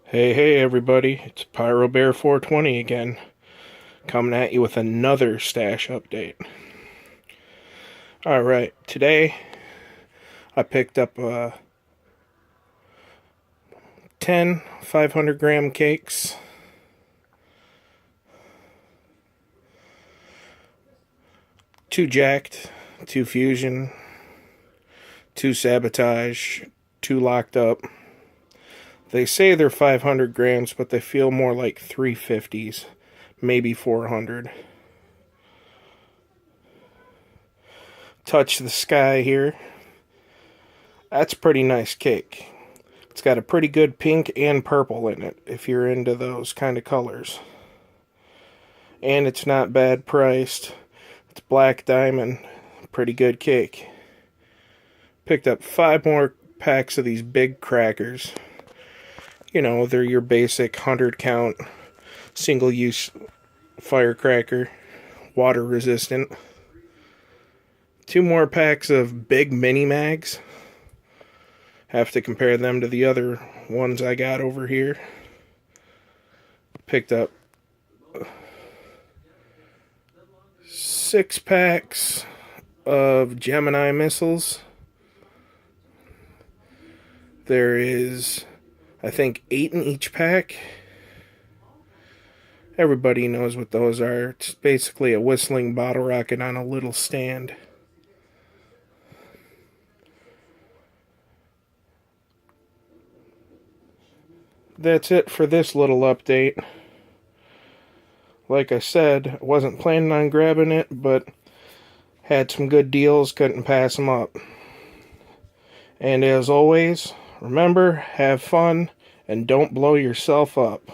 Hey everybody, it's Pyro Bear 420 again, coming at you with another stash update. Alright, today I picked up 10 500-gram cakes, two jacked, two fusion, two sabotage, two locked up. They say they're 500 grams, but they feel more like 350s, maybe 400. Touch the Sky here. That's a pretty nice cake. It's got a pretty good pink and purple in it, if you're into those kind of colors. And it's not bad priced. It's Black Diamond. Pretty good cake. Picked up 5 more packs of these big crackers. You know, they're your basic 100 count single-use firecracker, water resistant. 2 more packs of big mini mags. Have to compare them to the other ones I got over here. Picked up 6 packs of Gemini missiles. There is, I think, 8 in each pack. Everybody knows what those are. It's basically a whistling bottle rocket on a little stand. That's it for this little update. Like I said, I wasn't planning on grabbing it, but had some good deals, couldn't pass them up. And as always, remember, have fun and don't blow yourself up.